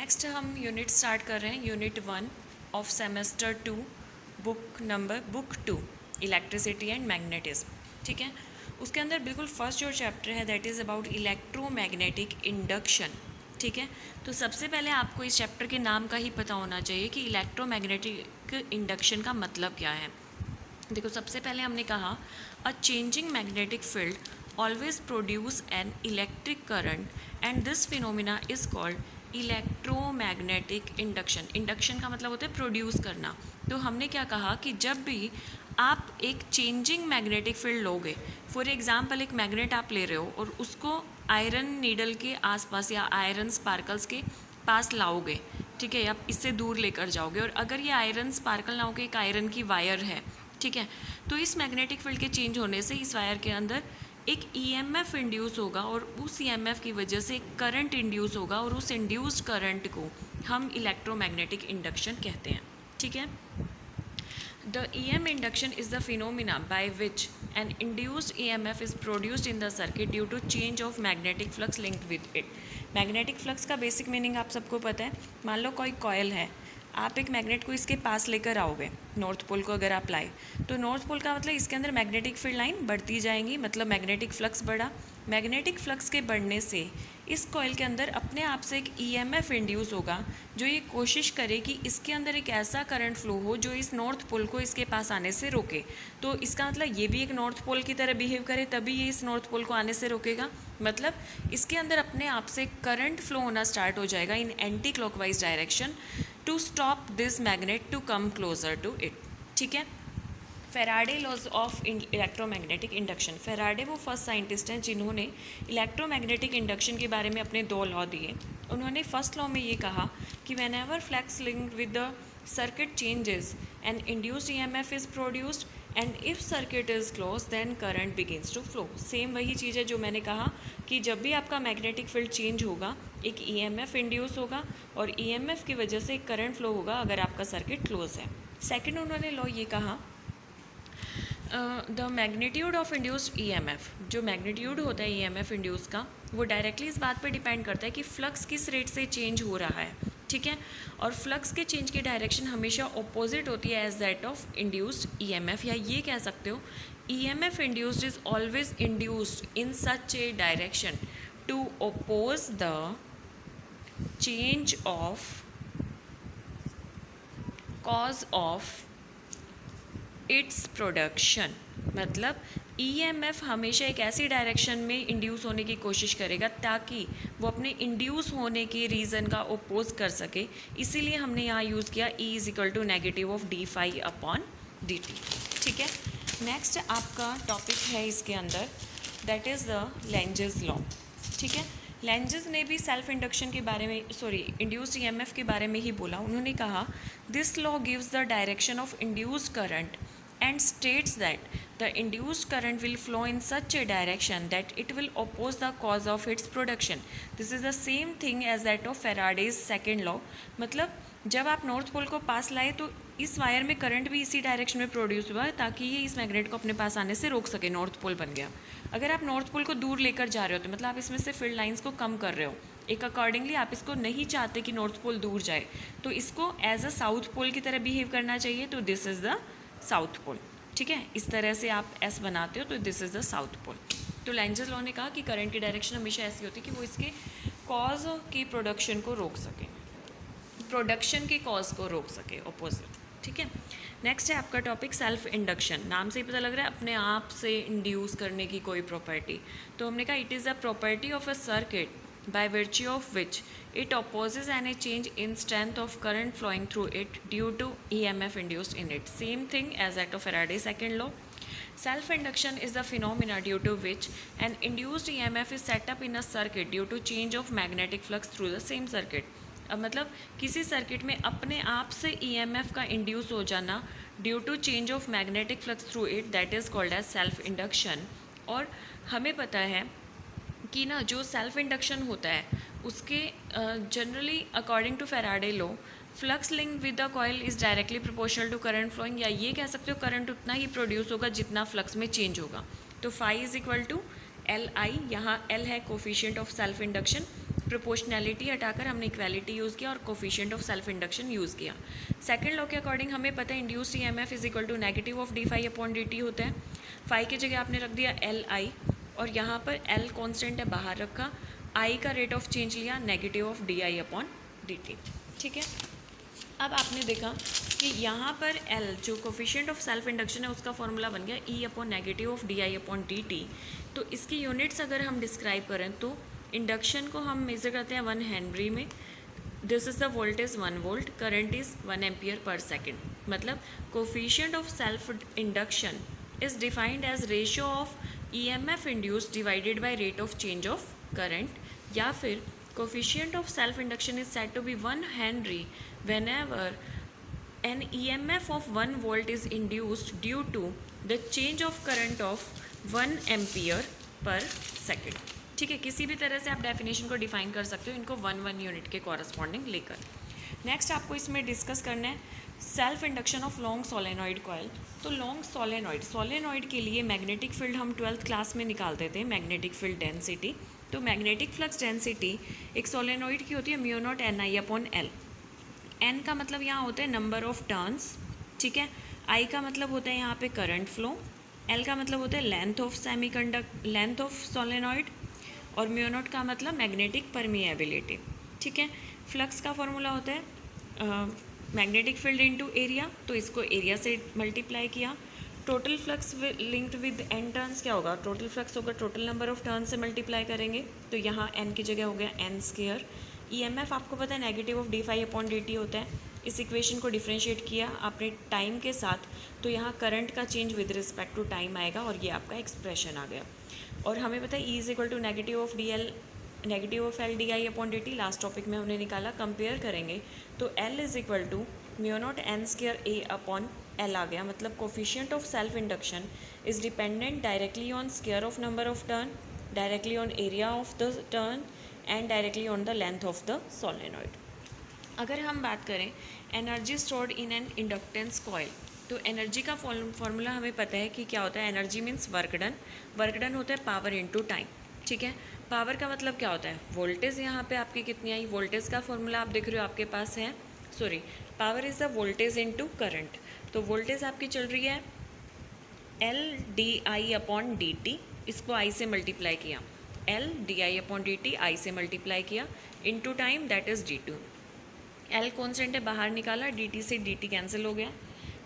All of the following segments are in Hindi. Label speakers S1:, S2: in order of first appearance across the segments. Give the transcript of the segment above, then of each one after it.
S1: नेक्स्ट हम यूनिट स्टार्ट कर रहे हैं, unit 1 of semester 2, book 2 electricity and magnetism. ठीक है, उसके अंदर बिल्कुल फर्स्ट जो चैप्टर है that is about electromagnetic induction. ठीक है, तो सबसे पहले आपको इस चैप्टर के नाम का ही पता होना चाहिए कि इलेक्ट्रोमैग्नेटिक इंडक्शन का मतलब क्या है। देखो, सबसे पहले हमने कहा अ changing magnetic field always produce an electric current and this phenomena is called electromagnetic induction. Induction का मतलब होता है प्रोड्यूस करना। तो हमने क्या कहा कि जब भी आप एक चेंजिंग मैग्नेटिक फील्ड लोगे, फॉर एग्जांपल एक मैग्नेट आप ले रहे हो और उसको आयरन नीडल के आसपास या आयरन स्पार्कल्स के पास लाओगे, ठीक है, आप इससे दूर लेकर जाओगे, और अगर ये आयरन स्पार्कल ना हो के एक आयरन की वायर है, ठीक है, तो इस मैग्नेटिक फील्ड के चेंज होने से इस वायर के अंदर एक ईएमएफ इंड्यूस होगा और उस ईएमएफ की वजह से एक करंट इंड्यूस होगा और उस इंड्यूस्ड करंट को हम इलेक्ट्रोमैग्नेटिक इंडक्शन कहते हैं। ठीक है, The EM induction is the phenomena by which an induced EMF is produced in the circuit due to change of magnetic flux linked with it. Magnetic flux का बेसिक मीनिंग आप सबको पता है। मान लो कोई कॉयल है, आप एक मैग्नेट को इसके पास लेकर आओगे, नॉर्थ पोल को अगर आप लाए, तो नॉर्थ पोल का मतलब इसके अंदर मैग्नेटिक फील्ड लाइन बढ़ती जाएंगी, मतलब मैग्नेटिक फ्लक्स बढ़ा। मैग्नेटिक फ्लक्स के बढ़ने से इस कॉइल के अंदर अपने आप से एक ईएमएफ इंड्यूस होगा जो ये कोशिश करे कि इसके अंदर एक ऐसा करंट फ्लो हो जो इस नॉर्थ पोल को इसके पास आने से रोके। तो इसका मतलब ये भी एक नॉर्थ पोल की तरह बिहेव करे तभी ये इस नॉर्थ पोल को आने से रोकेगा। मतलब इसके अंदर अपने आप से करंट फ्लो होना स्टार्ट हो जाएगा in anti clockwise direction to stop this magnet to come closer to it. ठीक है, Faraday laws of electromagnetic induction. Faraday वो फर्स्ट साइंटिस्ट हैं जिन्होंने इलेक्ट्रोमैग्नेटिक इंडक्शन के बारे में अपने 2 लॉ दिए। उन्होंने फर्स्ट लॉ में ये कहा कि whenever flux linked with the circuit changes and induced EMF is produced and if circuit is close then current begins to flow. Same वही चीज़ है जो मैंने कहा कि जब भी आपका मैग्नेटिक फील्ड चेंज होगा एक ईएमएफ इंड्यूस होगा और ईएमएफ की वजह से एक करंट फ्लो होगा अगर आपका सर्किट क्लोज है। सेकेंड उन्होंने लॉ ये कहा the magnitude of induced EMF, जो मैग्नीट्यूड होता है ईएमएफ इंड्यूस का, वो डायरेक्टली इस बात पर डिपेंड करता है कि फ्लक्स किस रेट से चेंज हो रहा है। ठीक है, और फ्लक्स के चेंज की डायरेक्शन हमेशा ऑपोजिट होती है as that of induced EMF, या ये कह सकते हो EMF induced is always induced in such a direction to oppose the change of cause of its production. मतलब ईएमएफ हमेशा एक ऐसी डायरेक्शन में इंड्यूस होने की कोशिश करेगा ताकि वो अपने इंड्यूस होने के रीज़न का ओपोज कर सके। इसीलिए हमने यहाँ यूज़ किया E is equal to negative of d phi upon D t. ठीक है, नेक्स्ट आपका टॉपिक है इसके अंदर that is the Lenz's law. ठीक है, लेंजेस ने भी सेल्फ इंडक्शन के बारे में इंड्यूस्ड ईएमएफ के बारे में ही बोला। उन्होंने कहा this law gives the direction of induced current and states that the induced current will flow in such a direction that it will oppose the cause of its production. This is the same thing as that of Faraday's second law. मतलब जब आप नॉर्थ पोल को पास लाए तो इस वायर में करंट भी इसी डायरेक्शन में प्रोड्यूस हुआ ताकि ये इस मैग्नेट को अपने पास आने से रोक सके, नॉर्थ पोल बन गया। अगर आप नॉर्थ पोल को दूर लेकर जा रहे हो तो मतलब आप इसमें से फील्ड लाइंस को कम कर रहे हो, एक अकॉर्डिंगली आप इसको नहीं चाहते कि नॉर्थ पोल दूर जाए, तो इसको एज अ साउथ पोल की तरह बिहेव करना चाहिए। तो this is the south pole. ठीक है, इस तरह से आप एस बनाते हो तो this is the south pole. तो लेंजेस लॉ ने कहा कि करंट की डायरेक्शन हमेशा ऐसी होती है कि वो इसके कॉज की प्रोडक्शन को रोक सके, प्रोडक्शन के कॉज को रोक सके, ऑपोजिट। ठीक है, नेक्स्ट है आपका टॉपिक सेल्फ इंडक्शन। नाम से ही पता लग रहा है अपने आप से इंड्यूस करने की कोई प्रॉपर्टी। तो हमने कहा it is the property of a circuit by virtue of which it opposes any change in strength of current flowing through it due to EMF induced in it. Same thing as that of Faraday's second law. Self-induction is the phenomena due to which an induced EMF is set up in a circuit due to change of magnetic flux through the same circuit. अब मतलब किसी सर्किट में अपने आप से EMF का इंड्यूस हो जाना due to change of magnetic flux through it, that is called as self induction. और हमें पता है कि ना जो सेल्फ इंडक्शन होता है उसके generally according to Faraday law flux link with the coil is directly proportional to current flowing, या ये कह सकते हो करंट उतना ही प्रोड्यूस होगा जितना फ्लक्स में चेंज होगा। तो phi is equal to L I, यहाँ एल है coefficient of self induction, proportionality हटाकर हमने इक्वालिटी यूज़ किया और coefficient of self induction use किया। सेकंड लॉ के अकॉर्डिंग हमें पता है induced EMF is equal to negative of d phi upon D t होता है। फाई की जगह आपने रख दिया एल आई और यहाँ पर एल कॉन्स्टेंट है बाहर रखा, आई का रेट ऑफ चेंज लिया negative of D I upon D t. ठीक है, अब आपने देखा कि यहाँ पर L जो कोफिशिएंट ऑफ सेल्फ इंडक्शन है उसका फॉर्मूला बन गया E upon negative of D I upon D T. तो इसकी यूनिट्स अगर हम डिस्क्राइब करें तो इंडक्शन को हम मेज़र करते हैं 1 हेनरी में। This is the voltage 1 volt, current is 1 ampere पर सेकेंड। मतलब coefficient of self induction is defined as ratio of EMF induced divided by rate of change of current, या फिर coefficient of self induction is said to be 1 Henry whenever an EMF of 1 volt is induced due to the change of current of 1 ampere per second। ठीक है, किसी भी तरह से आप डेफिनेशन को डिफाइन कर सकते हो इनको 1 यूनिट के कॉरस्पॉन्डिंग लेकर। नेक्स्ट आपको इसमें डिस्कस करना है self induction of long solenoid coil. तो लॉन्ग सोलेनॉइड के लिए मैग्नेटिक फील्ड हम 12th क्लास में निकालते थे, मैग्नेटिक फील्ड डेंसिटी। तो मैग्नेटिक फ्लक्स डेंसिटी एक सोलेनॉइड की होती है mu naught N I upon L. N का मतलब यहाँ होता है नंबर ऑफ टर्न्स, ठीक है। आई का मतलब होता है यहाँ पे करंट फ्लो, एल का मतलब होता है लेंथ ऑफ सोलेनॉइड, और म्यू नॉट का मतलब मैग्नेटिक परमिएबिलिटी। ठीक है, फ्लक्स का फॉर्मूला होता है मैग्नेटिक फील्ड इनटू एरिया, तो इसको एरिया से मल्टीप्लाई किया। Total flux linked with N turns क्या होगा, टोटल फ्लक्स होगा टोटल नंबर ऑफ टर्न्स से मल्टीप्लाई करेंगे, तो यहाँ एन की जगह हो गया एन स्क्वायर। ईएमएफ आपको पता है negative of d phi upon D t होता है। इस इक्वेशन को डिफ्रेंशिएट किया आपने टाइम के साथ, तो यहाँ करंट का change with respect to time आएगा और ये आपका एक्सप्रेशन आ गया। और हमें पता है E is equal to negative of L D I upon D T, last topic में हमने निकाला। कंपेयर करेंगे तो L is equal to mu naught N square A upon L आ गया। मतलब coefficient of self induction is dependent directly on square of number of turn, directly on area of the turn and directly on the length of the solenoid. अगर हम बात करें energy stored in an inductance coil, तो एनर्जी का फॉर्मूला हमें पता है कि क्या होता है। एनर्जी मीन्स वर्क डन होता है पावर इनटू टाइम। ठीक है, पावर का मतलब क्या होता है, वोल्टेज यहाँ पे आपकी कितनी आई, वोल्टेज का फॉर्मूला आप देख रहे हो आपके पास है, power is the voltage into current. तो वोल्टेज आपकी चल रही है L D I upon D t, इसको आई से मल्टीप्लाई किया, L D I upon D t I से मल्टीप्लाई किया into time, that is d two. L constant है बाहर निकाला, डी टी से डी टी कैंसिल हो गया।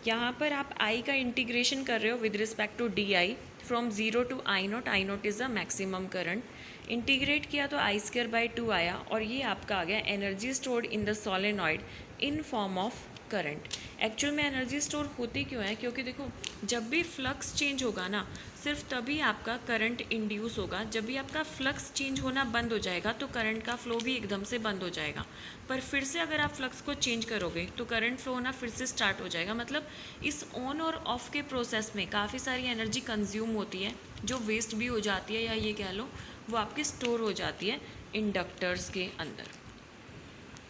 S1: यहाँ पर आप आई का इंटीग्रेशन कर रहे हो with respect to d I from 0 to I naught is the maximum current. Integrate किया तो आई स्क्वायर बाई 2 आया, और ये आपका आ गया energy stored in the solenoid in form of current. Actual में एनर्जी स्टोर होती क्यों है, क्योंकि देखो जब भी फ्लक्स चेंज होगा ना, सिर्फ तभी आपका करंट इंड्यूस होगा। जब भी आपका फ्लक्स चेंज होना बंद हो जाएगा तो करंट का फ्लो भी एकदम से बंद हो जाएगा। पर फिर से अगर आप फ्लक्स को चेंज करोगे तो करंट फ्लो होना फिर से स्टार्ट हो जाएगा। मतलब इस ऑन और ऑफ के प्रोसेस में काफ़ी सारी एनर्जी कंज्यूम होती है, जो वेस्ट भी हो जाती है, या ये कह लो वो आपकी स्टोर हो जाती है इंडक्टर्स के अंदर।